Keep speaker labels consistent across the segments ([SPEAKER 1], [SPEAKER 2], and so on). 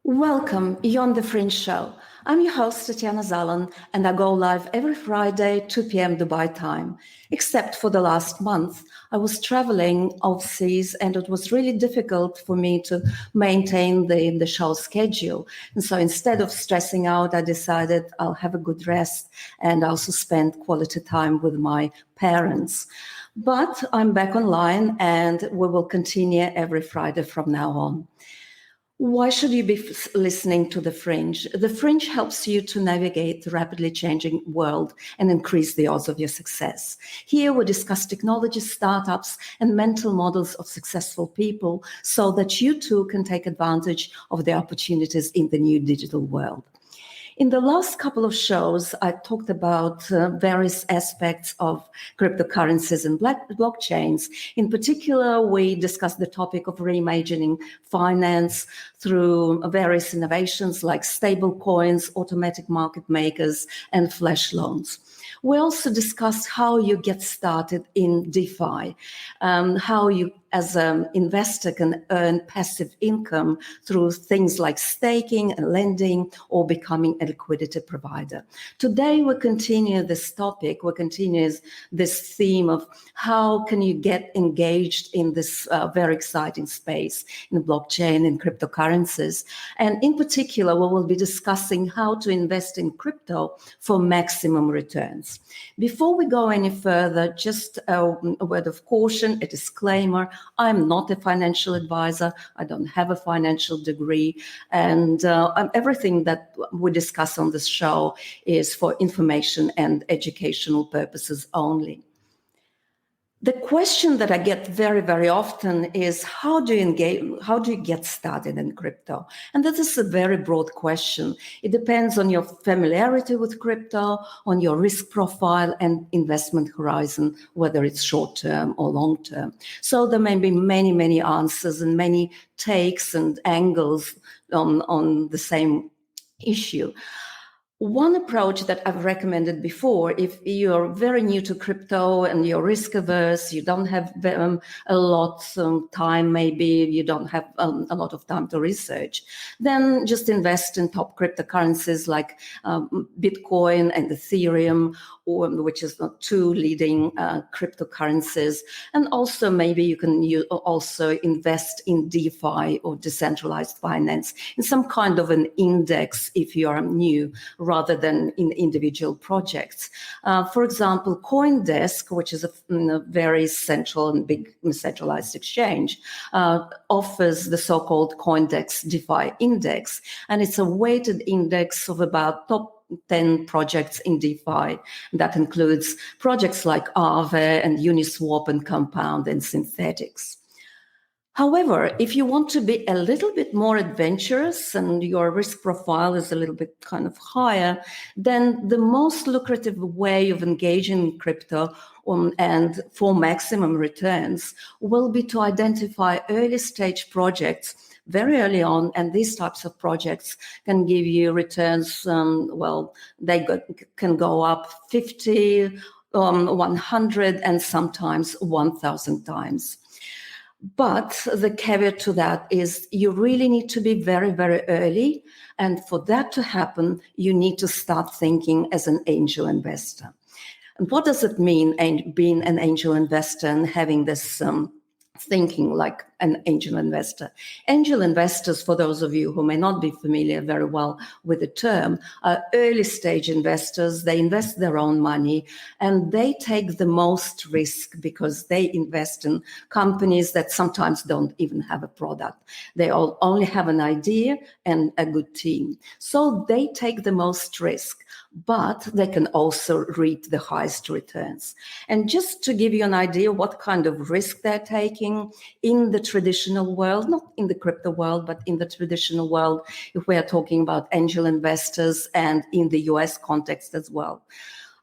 [SPEAKER 1] Welcome, you're on The Fringe Show. I'm your host, Tatiana Zalan, and I go live every Friday, 2 p.m. Dubai time. Except for the last month, I was traveling overseas and it was really difficult for me to maintain the show schedule. And so instead of stressing out, I decided I'll have a good rest and also spend quality time with my parents. But I'm back online and we will continue every Friday from now on. Why should you be listening to The Fringe? The Fringe helps you to navigate the rapidly changing world and increase the odds of your success. Here we discuss technology, startups, and mental models of successful people so that you too can take advantage of the opportunities in the new digital world. In the last couple of shows, I talked about various aspects of cryptocurrencies and blockchains. In particular, we discussed the topic of reimagining finance through various innovations like stable coins, automatic market makers, and flash loans. We also discussed how you get started in DeFi, how you as an investor can earn passive income through things like staking and lending or becoming a liquidity provider. Today, we continue this topic, we continue this theme of how can you get engaged in this very exciting space in blockchain and cryptocurrencies. And in particular, we will be discussing how to invest in crypto for maximum returns. Before we go any further, just a word of caution, a disclaimer. I'm not a financial advisor. I don't have a financial degree. And everything that we discuss on this show is for information and educational purposes only. The question that I get very, very often is how do you get started in crypto? And that is a very broad question. It depends on your familiarity with crypto, on your risk profile and investment horizon, whether it's short-term or long-term. So there may be many, many answers and many takes and angles on the same issue. One approach that I've recommended before, if you're very new to crypto and you're risk averse, you don't have a lot of time, maybe you don't have a lot of time to research, then just invest in top cryptocurrencies like Bitcoin and Ethereum, which is the two leading cryptocurrencies. And also maybe you can also invest in DeFi or decentralized finance in some kind of an index if you are new, rather than in individual projects. For example, CoinDesk, which is a very central and big centralized exchange, offers the so-called CoinDesk DeFi Index, and it's a weighted index of about top 10 projects in DeFi. That includes projects like Aave and Uniswap and Compound and Synthetics. However, if you want to be a little bit more adventurous and your risk profile is a little bit kind of higher, then the most lucrative way of engaging in crypto and for maximum returns will be to identify early stage projects very early on, and these types of projects can give you returns, can go up 50, 100, and sometimes 1,000 times. But the caveat to that is you really need to be very, very early. And for that to happen, you need to start thinking as an angel investor. And what does it mean, being an angel investor and having this thinking like an angel investor? Angel investors, for those of you who may not be familiar very well with the term, are early stage investors. They invest their own money and they take the most risk because they invest in companies that sometimes don't even have a product. They only have an idea and a good team. So they take the most risk, but they can also reap the highest returns. And just to give you an idea what kind of risk they're taking in the traditional world, not in the crypto world, but in the traditional world, if we are talking about angel investors and in the US context as well.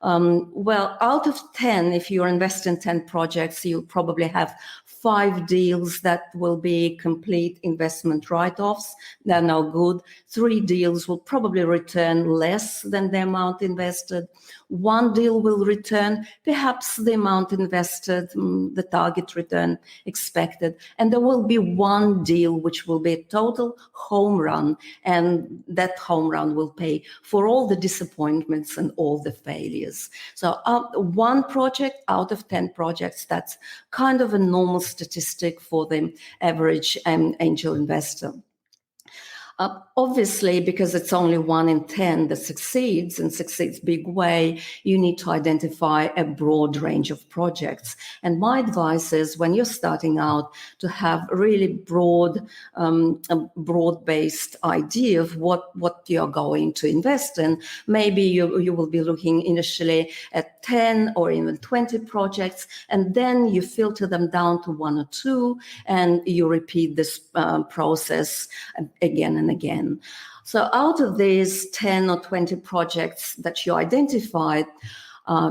[SPEAKER 1] Well, out of 10, if you invest in 10 projects, you'll probably have 5 deals that will be complete investment write-offs. They're no good. 3 deals will probably return less than the amount invested. 1 deal will return perhaps the amount invested, the target return expected. And there will be 1 deal which will be a total home run, and that home run will pay for all the disappointments and all the failures. So 1 project out of 10 projects, that's kind of a normal statistic for the average angel investor. Obviously, because it's only 1 in 10 that succeeds and succeeds big way, you need to identify a broad range of projects. And my advice is, when you're starting out, to have a really broad-based idea of what you're going to invest in. Maybe you will be looking initially at 10 or even 20 projects, and then you filter them down to 1 or 2, and you repeat this process again and again. So out of these 10 or 20 projects that you identified,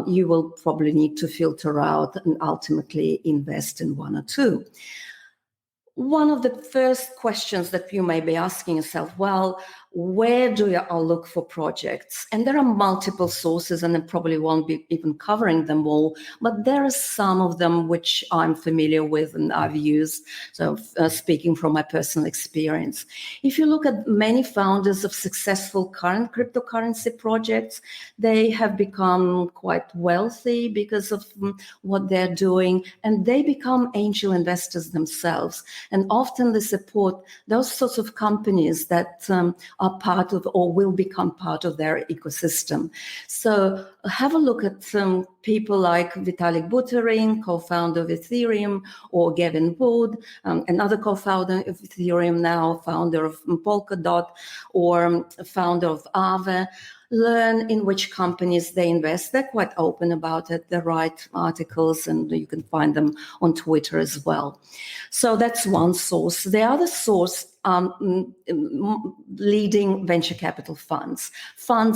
[SPEAKER 1] you will probably need to filter out and ultimately invest in 1 or 2. One of the first questions that you may be asking yourself, well, where do I look for projects? And there are multiple sources, and I probably won't be even covering them all, but there are some of them which I'm familiar with and I've used, so speaking from my personal experience. If you look at many founders of successful current cryptocurrency projects, they have become quite wealthy because of what they're doing, and they become angel investors themselves. And often they support those sorts of companies that are part of or will become part of their ecosystem. So have a look at people like Vitalik Buterin, co-founder of Ethereum, or Gavin Wood, another co-founder of Ethereum now, founder of Polkadot, or founder of Aave. Learn in which companies they invest. They're quite open about it. They write articles, and you can find them on Twitter as well. So that's one source. The other source, leading venture capital funds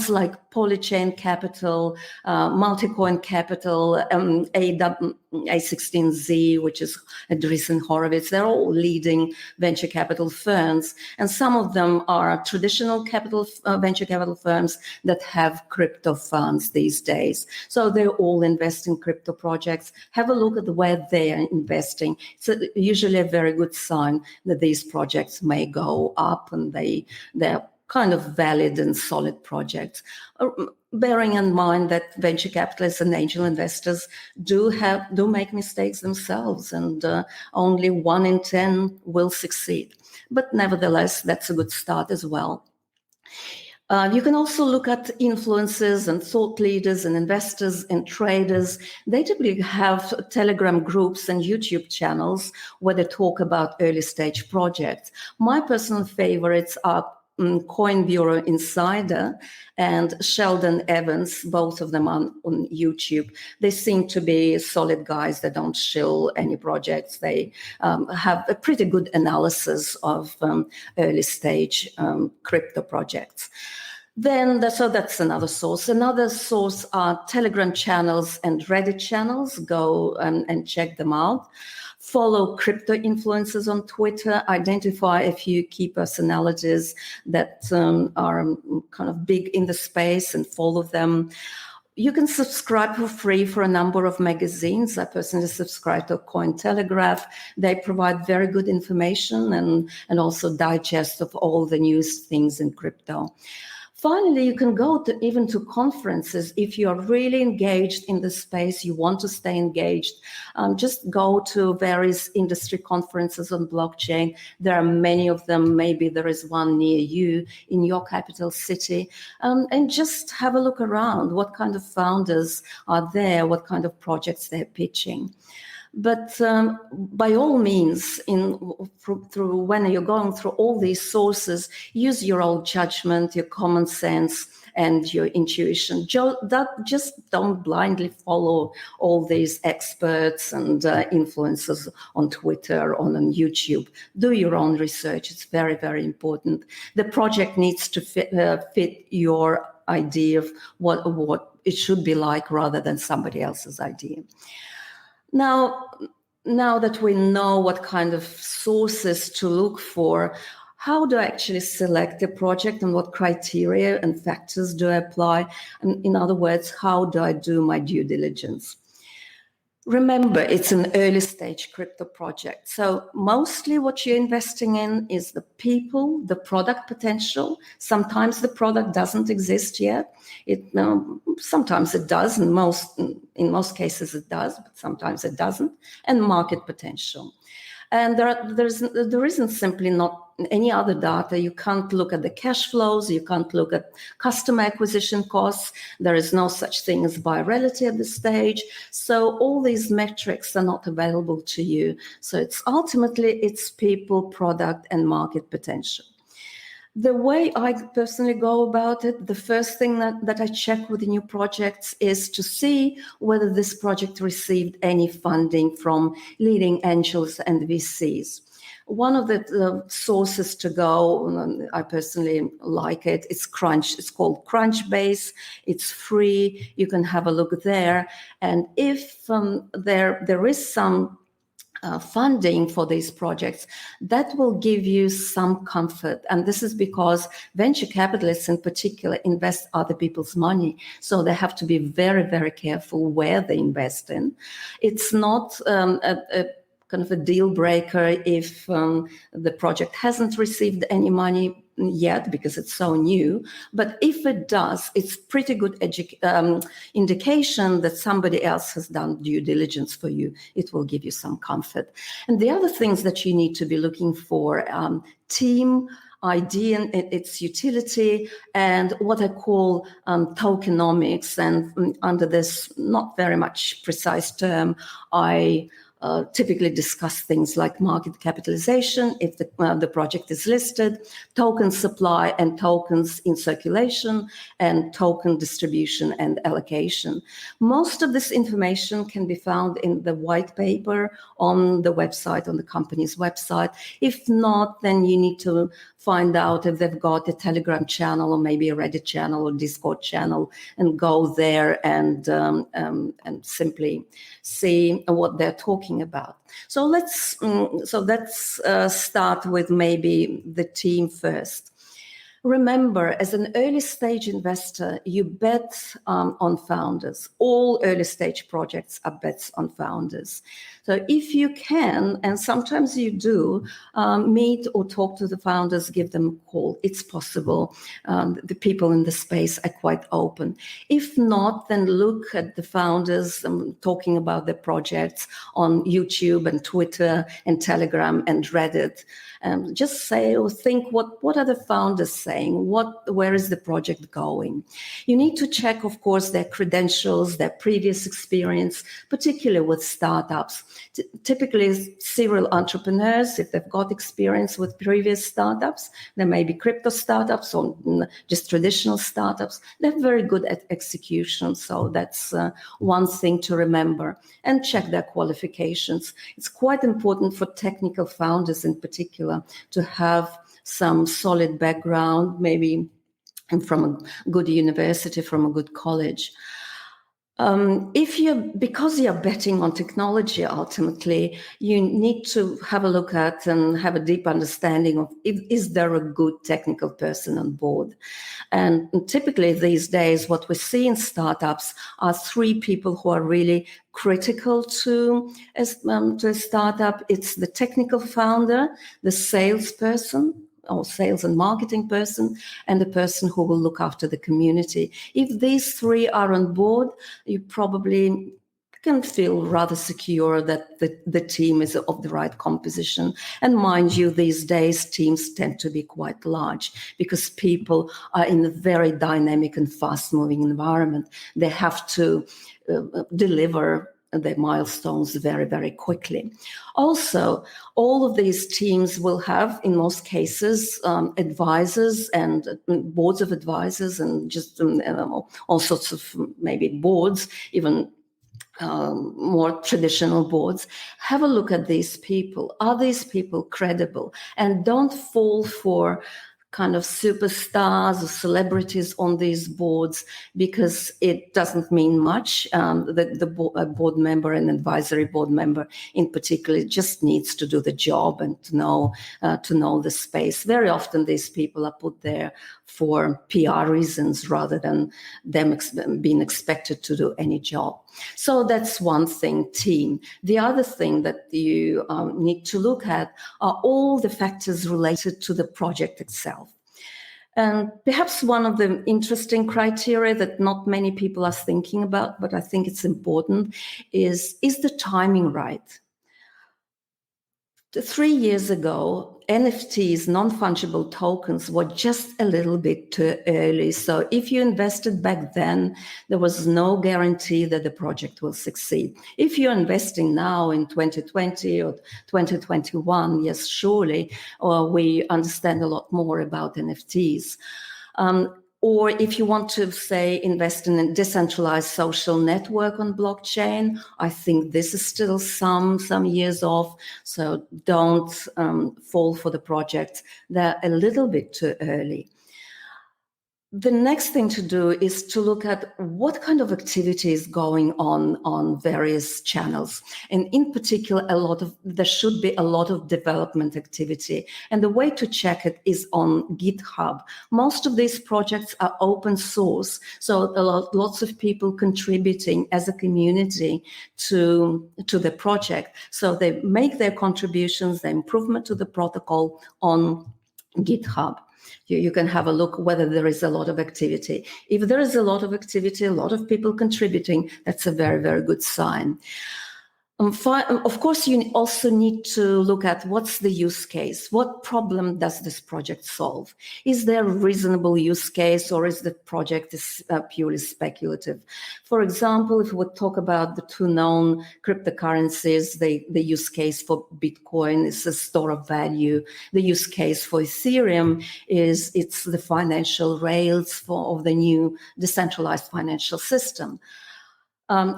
[SPEAKER 1] like Polychain Capital, Multicoin Capital, A16Z, which is Andreessen Horowitz. They're all leading venture capital firms, and some of them are traditional venture capital firms that have crypto funds these days. So they all invest in crypto projects. Have a look at where they are investing. It's usually a very good sign that these projects may go up, and they're kind of valid and solid projects. Bearing in mind that venture capitalists and angel investors do make mistakes themselves, and only 1 in 10 will succeed. But nevertheless, that's a good start as well. You can also look at influencers and thought leaders and investors and traders. They typically have Telegram groups and YouTube channels where they talk about early stage projects. My personal favorites are Coin Bureau Insider and Sheldon Evans, both of them on YouTube. They seem to be solid guys. They don't shill any projects. They have a pretty good analysis of early stage crypto projects. So that's another source. Another source are Telegram channels and Reddit channels. Go and check them out. Follow crypto influencers on Twitter. Identify a few key personalities that are kind of big in the space and follow them. You can subscribe for free for a number of magazines. I personally subscribe to Cointelegraph. They provide very good information and also digest of all the news things in crypto. Finally, you can go even to conferences. If you're really engaged in the space, you want to stay engaged, just go to various industry conferences on blockchain. There are many of them. Maybe there is one near you in your capital city, and just have a look around. What kind of founders are there? What kind of projects they're pitching? But by all means, when you're going through all these sources, use your own judgment, your common sense, and your intuition. Just don't blindly follow all these experts and influencers on Twitter or on YouTube. Do your own research. It's very, very important. The project needs to fit your idea of what it should be like rather than somebody else's idea. Now that we know what kind of sources to look for, how do I actually select a project and what criteria and factors do I apply? And in other words, how do I do my due diligence? Remember, it's an early stage crypto project. So mostly what you're investing in is the people, the product potential. Sometimes the product doesn't exist yet. Sometimes it does, in most cases it does, but sometimes it doesn't, and market potential. And there isn't simply not any other data. You can't look at the cash flows. You can't look at customer acquisition costs. There is no such thing as virality at this stage. So all these metrics are not available to you. So it's people, product, and market potential. The way I personally go about it, the first thing that I check with the new projects is to see whether this project received any funding from leading angels and VCs. One of the sources to go, I personally like it, it's called Crunchbase. It's free. You can have a look there. And if there is some funding for these projects, that will give you some comfort. And this is because venture capitalists in particular invest other people's money. So they have to be very, very careful where they invest in. It's not a kind of a deal breaker if the project hasn't received any money yet because it's so new. But if it does, it's pretty good indication that somebody else has done due diligence for you. It will give you some comfort. And the other things that you need to be looking for, team, idea and its utility, and what I call tokenomics. And under this not very much precise term, I typically discuss things like market capitalization, if the project is listed, token supply and tokens in circulation, and token distribution and allocation. Most of this information can be found in the white paper on the website, on the company's website. If not, then you need to find out if they've got a Telegram channel or maybe a Reddit channel or Discord channel, and go there and simply see what they're talking about. So let's start with maybe the team first. Remember, as an early stage investor, you bet on founders. All early stage projects are bets on founders. So if you can, and sometimes you do, meet or talk to the founders, give them a call. It's possible. The people in the space are quite open. If not, then look at the founders talking about their projects on YouTube and Twitter and Telegram and Reddit. Just say or think, what are the founders saying? Where is the project going? You need to check, of course, their credentials, their previous experience, particularly with startups. Typically, serial entrepreneurs, if they've got experience with previous startups, there may be crypto startups or just traditional startups. They're very good at execution. So that's one thing to remember. And check their qualifications. It's quite important for technical founders in particular to have some solid background, maybe from a good university, from a good college. Because you're betting on technology, ultimately, you need to have a look at and have a deep understanding of is there a good technical person on board? And typically these days, what we see in startups are three people who are really critical to a startup. It's the technical founder, the salesperson, or sales and marketing person, and the person who will look after the community. If these three are on board, you probably can feel rather secure that the team is of the right composition. And mind you, these days, teams tend to be quite large because people are in a very dynamic and fast-moving environment. They have to deliver their milestones very, very quickly. Also, all of these teams will have, in most cases, advisors and boards of advisors and just all sorts of maybe boards, even more traditional boards. Have a look at these people. Are these people credible? And don't fall for kind of superstars or celebrities on these boards, because it doesn't mean much. The board member and advisory board member in particular just needs to do the job and to know the space. Very often these people are put there for PR reasons rather than them being expected to do any job. So that's one thing, team. The other thing that you need to look at are all the factors related to the project itself. And perhaps one of the interesting criteria that not many people are thinking about, but I think it's important, is the timing right? 3 years ago, NFTs, non-fungible tokens, were just a little bit too early. So if you invested back then, there was no guarantee that the project will succeed. If you're investing now in 2020 or 2021, yes, surely, we understand a lot more about NFTs. Or if you want to, say, invest in a decentralized social network on blockchain, I think this is still some years off. So don't fall for the projects. They're a little bit too early. The next thing to do is to look at what kind of activity is going on various channels. And in particular, there should be a lot of development activity. And the way to check it is on GitHub. Most of these projects are open source. So lots of people contributing as a community to the project. So they make their contributions, their improvement to the protocol on GitHub. You can have a look whether there is a lot of activity. If there is a lot of activity, a lot of people contributing, that's a very, very good sign. Of course, you also need to look at what's the use case. What problem does this project solve? Is there a reasonable use case, or is the project purely speculative? For example, if we talk about the two known cryptocurrencies, the use case for Bitcoin is a store of value. The use case for Ethereum is it's the financial rails of the new decentralized financial system.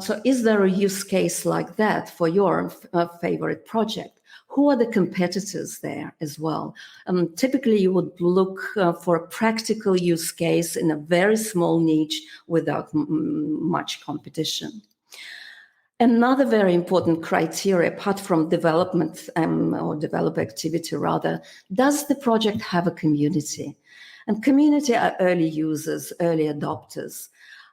[SPEAKER 1] So is there a use case like that for your favorite project? Who are the competitors there as well? Typically, you would look for a practical use case in a very small niche without much competition. Another very important criteria, apart from development or developer activity rather, does the project have a community? And community are early users, early adopters.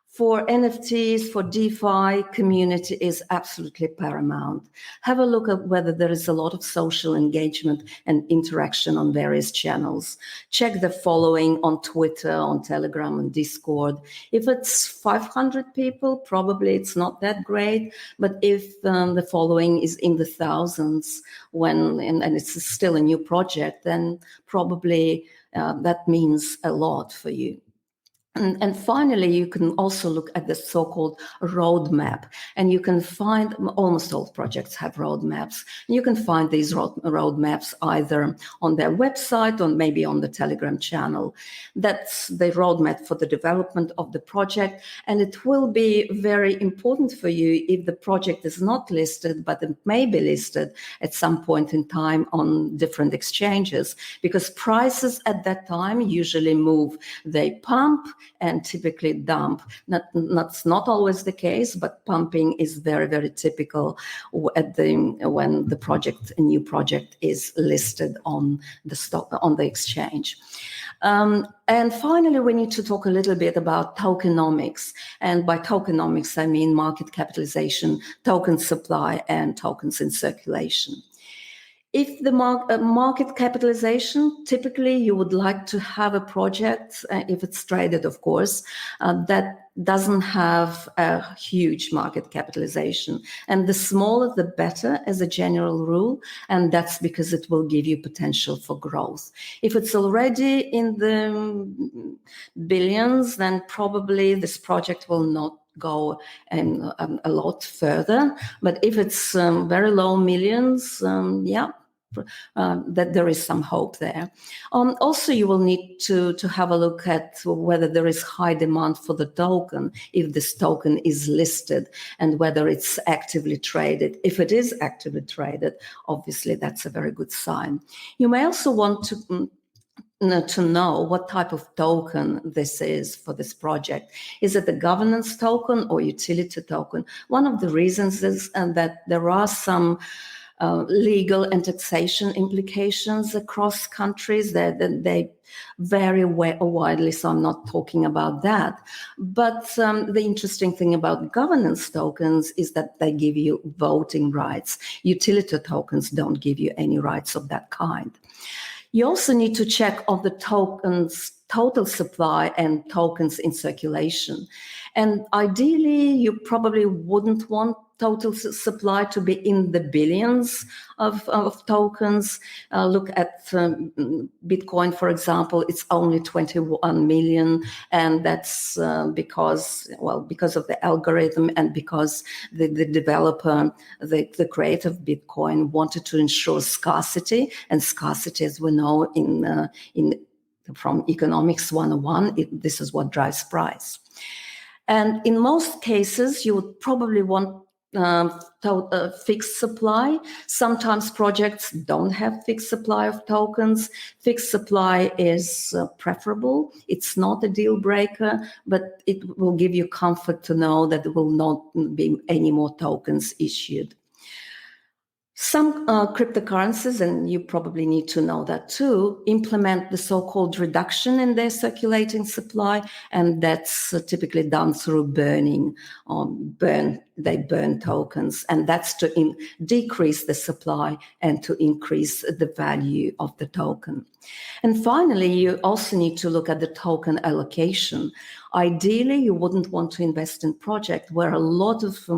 [SPEAKER 1] For NFTs, for DeFi, community is absolutely paramount. Have a look at whether there is a lot of social engagement and interaction on various channels. Check the following on Twitter, on Telegram, and Discord. If it's 500 people, probably it's not that great. But if the following is in the thousands, and it's still a new project, then probably that means a lot for you. And finally, you can also look at the so-called roadmap, and you can find almost all projects have roadmaps. And you can find these roadmaps either on their website or maybe on the Telegram channel. That's the roadmap for the development of the project, and it will be very important for you if the project is not listed, but it may be listed at some point in time on different exchanges, because prices at that time usually move. They pump and typically dump. That's not always the case, but pumping is very, very typical when a new project is listed on the exchange. And finally, we need to talk a little bit about tokenomics. And by tokenomics, I mean market capitalization, token supply, and tokens in circulation. If the market capitalization, typically you would like to have a project, if it's traded, of course, that doesn't have a huge market capitalization. And the smaller, the better as a general rule. And that's because it will give you potential for growth. If it's already in the billions, then probably this project will not go a lot further. But if it's very low millions, that there is some hope there. Also, you will need to have a look at whether there is high demand for the token, if this token is listed, and whether it's actively traded. If it is actively traded, obviously that's a very good sign. You may also want to know what type of token this is for this project. Is it a governance token or utility token? One of the reasons is that there are some legal and taxation implications across countries that they vary widely, so I'm not talking about that. But the interesting thing about governance tokens is that they give you voting rights. Utility tokens don't give you any rights of that kind. You also need to check on the tokens total supply and tokens in circulation. And ideally, you probably wouldn't want total supply to be in the billions of tokens. Look at Bitcoin, for example, it's only 21 million. And that's because of the algorithm and because the developer, the creator of Bitcoin wanted to ensure scarcity. And scarcity, as we know from Economics 101, this is what drives price. And in most cases, you would probably want fixed supply. Sometimes projects don't have fixed supply of tokens. Fixed supply is preferable. It's not a deal breaker, but it will give you comfort to know that there will not be any more tokens issued. Some cryptocurrencies, and you probably need to know that too, implement the so-called reduction in their circulating supply, and that's typically done through burning. They burn tokens, and that's to decrease the supply and to increase the value of the token. And finally, you also need to look at the token allocation. Ideally, you wouldn't want to invest in projects where a lot of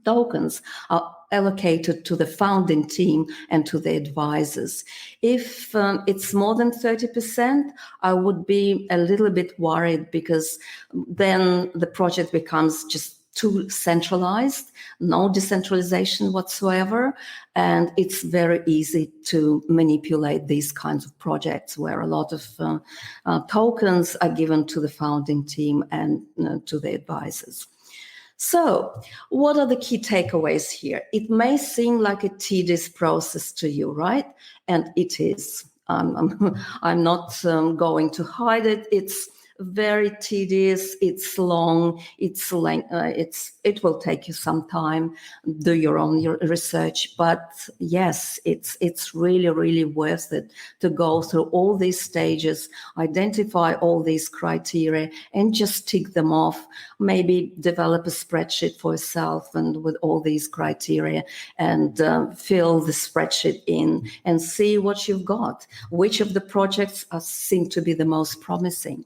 [SPEAKER 1] tokens are allocated to the founding team and to the advisors. If it's more than 30%, I would be a little bit worried, because then the project becomes just too centralized, no decentralization whatsoever, and it's very easy to manipulate these kinds of projects where a lot of tokens are given to the founding team and to the advisors. So, what are the key takeaways here? It may seem like a tedious process to you, right? And it is. I'm not going to hide it. It's very tedious. It's long. It will take you some time. Do your own research. But yes, it's really, really worth it to go through all these stages, identify all these criteria, and just tick them off. Maybe develop a spreadsheet for yourself and with all these criteria, and fill the spreadsheet in and see what you've got. Which of the projects seem to be the most promising?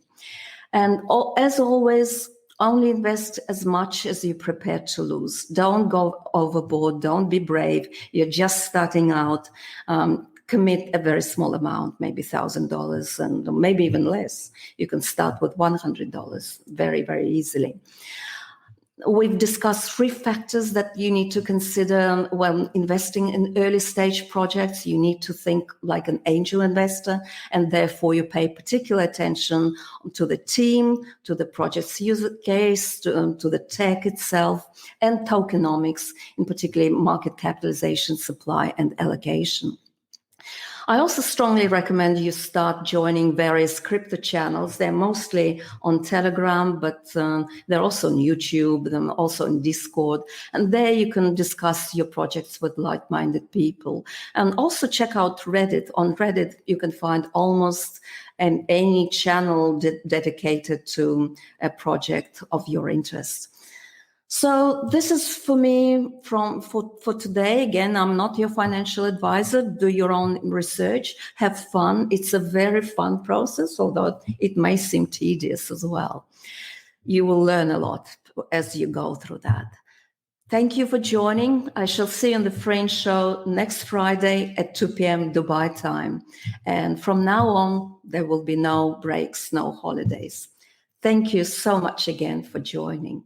[SPEAKER 1] And as always, only invest as much as you're prepared to lose. Don't go overboard. Don't be brave. You're just starting out. Commit a very small amount, maybe $1,000, and maybe even less. You can start with $100 very, very easily. We've discussed 3 factors that you need to consider when investing in early stage projects. You need to think like an angel investor, and therefore you pay particular attention to the team, to the project's user case, to the tech itself, and tokenomics, in particular market capitalization, supply, and allocation. I also strongly recommend you start joining various crypto channels. They're mostly on Telegram, but they're also on YouTube, they're also in Discord. And there you can discuss your projects with like-minded people. And also check out Reddit. On Reddit, you can find almost any channel dedicated to a project of your interest. So this is for me for today. Again, I'm not your financial advisor. Do your own research. Have fun. It's a very fun process, although it may seem tedious as well. You will learn a lot as you go through that. Thank you for joining. I shall see you on the Fringe Show next Friday at 2 p.m. Dubai time. And from now on, there will be no breaks, no holidays. Thank you so much again for joining.